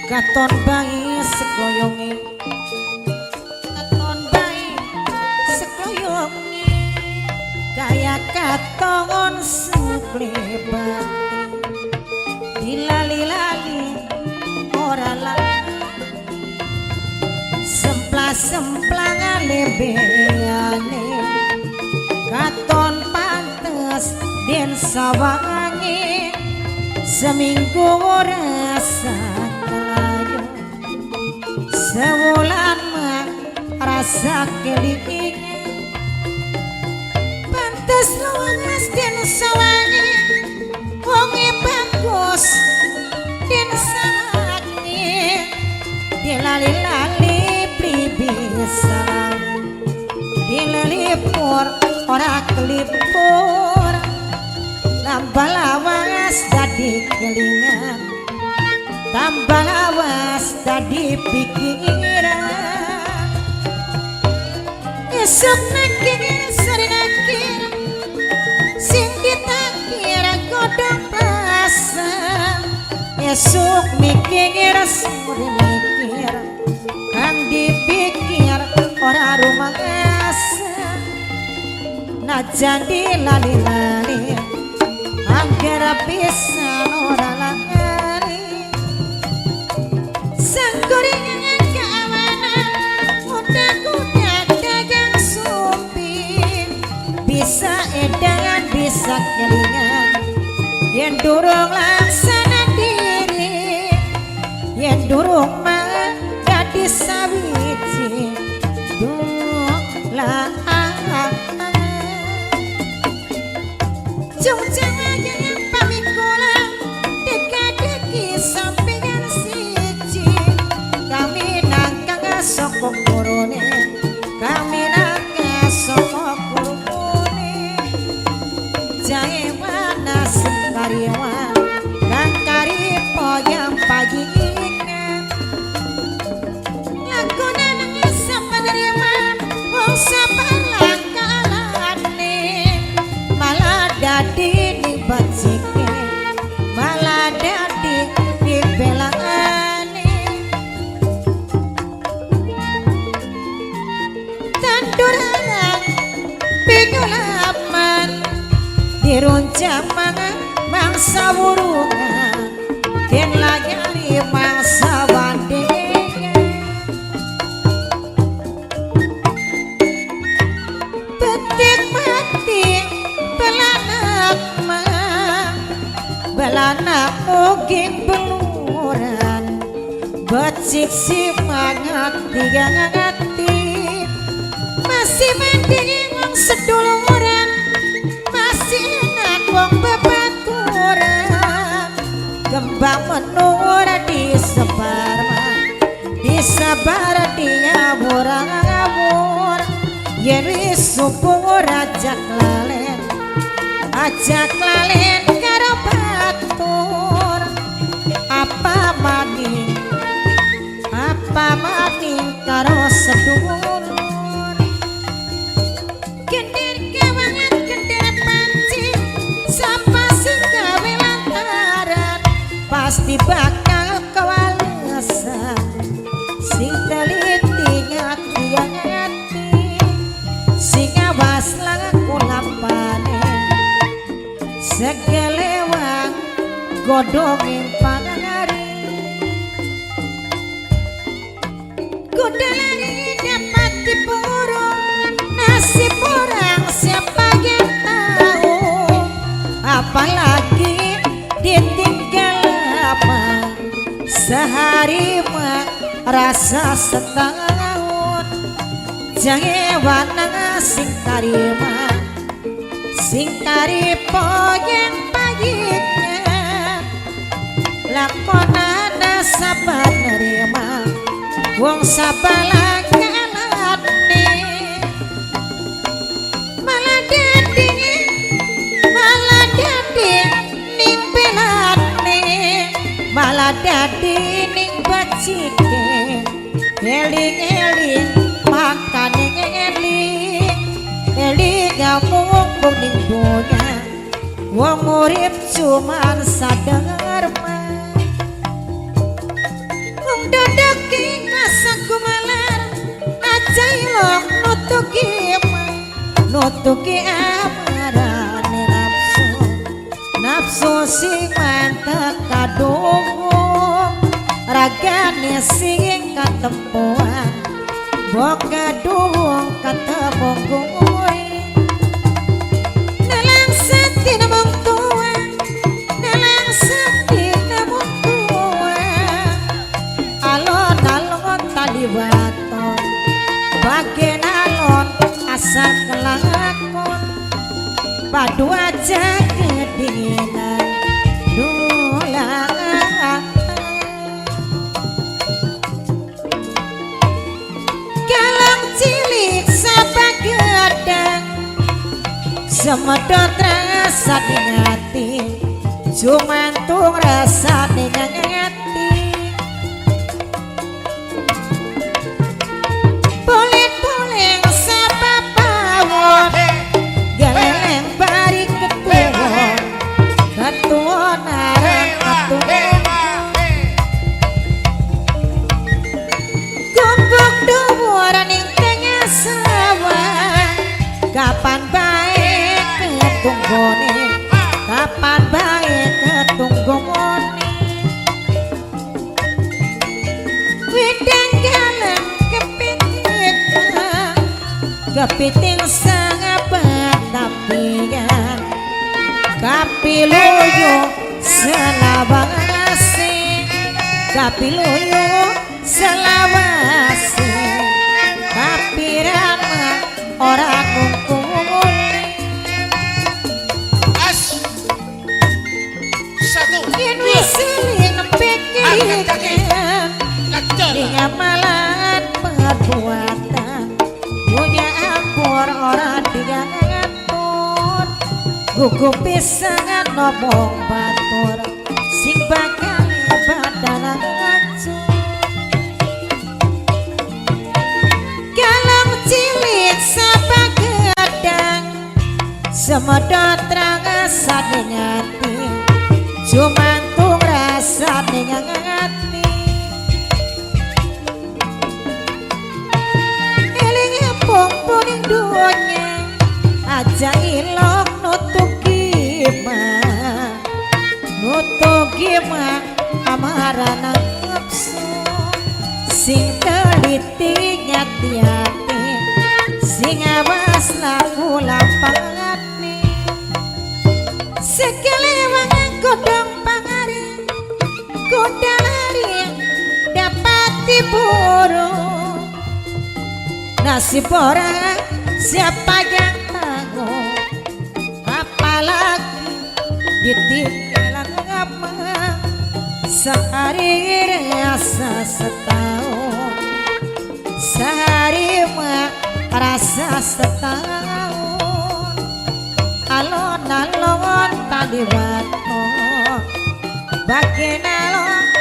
Katon bayi sekloyongi, katon bayi sekloyongi, kaya katon seklebati, dilali-lali ora lali, semplang lebeane, katon pantes den sawangi, seminggu rasa sewulan rasa keling pantes lawas den sawangi wonge bagus den sawangi dilali-lali pribisa dilelipur ora kelipur tambah lawas dadi kelingan tambah lawas tadi pikiran esok nakir sore nakir sing ditakir godong rasa esok mikir sore mikir kang dipikir ora rumah asa najan lali-lali angger pisan ora lali sanggorengan keamanan udah dagang supir bisa edangan bisa kelingan yang durung laksana diri yang durung mah jadi sawiji lah jung jangan yang pamikola deka-deki sampingan siji kami nangkang sokok korone kami nangkang sokok korone jahe mana sekariwan dan karipo yang pagi ingat lakuna nangis sama deriman wong sabar langkalane malah dadi dibacike malah dadi dibelakane tanduran pingulaman diruncang mangsa burungan den lagari mangsa wandengan petik mati belanak mungkin beluran becik semangat digangati masih mending wong seduluran masih enak wong bebaturan kembang menur disebar diabur-abur yen wis subuh ajak lalen karo batur apa maning karo sedulur gender kewangan gender panci sapa sing gawe lantaran pasti bakal kewalasan sing teliti ngati sing awas laku lapane segelewang godongin pangari godalari dapat dipuru nasib orang siapa yang tahu apalagi ditinggal apa sehari mah rasa setahun jangan sing tarima sing taripo yang paginya lakonana sabar nerima wong sabalang ngalane malah dadi ning pelane malah dadi ning bacike eling-eling makane eling mumpung ning donya wong urip cuman sadar mah nutuki amarane nafsu sing mantep kadung ragane sing katempuan mbok kadung katepung kuwi nelang sati namung tuwa nelang sati namung tuwa alon-alon talibaton bagen alon asal kelakon padu aja kedinginan dolan galang cilik sapa gedang semedot rasa di hati jumantung rasa di hati boleh-boleh sapa pawon geleng bari ketuon arang ketuon gubuk dhuwur ning tengah sawah kapan bae ketunggone kapan bae ketunggone widang galeng kepiting sangabat tapian kapiluyo selawase kapiluyo selawase kapirama ora kumpul as satu yen wis nempek kirikan malan perbuatan punya ampur ora digantur gugup pisangan ngomong batur sing bakal badan ngancur galang cilik sapa gedang semedot rasa ning ati jumantung rasa ning ati eling pompong ning dunya aja ilok nutuki mah amarana nafsu sing teliti nyati-nyati sing awas laku lampangane sekali wangan godong pangari kodalari dapat diburu nasib orang siapa yang tanggung apalagi ditinggalan apa sehari rasa setahun sehari mah rasa setahun alon-alon tadi bato bagian alon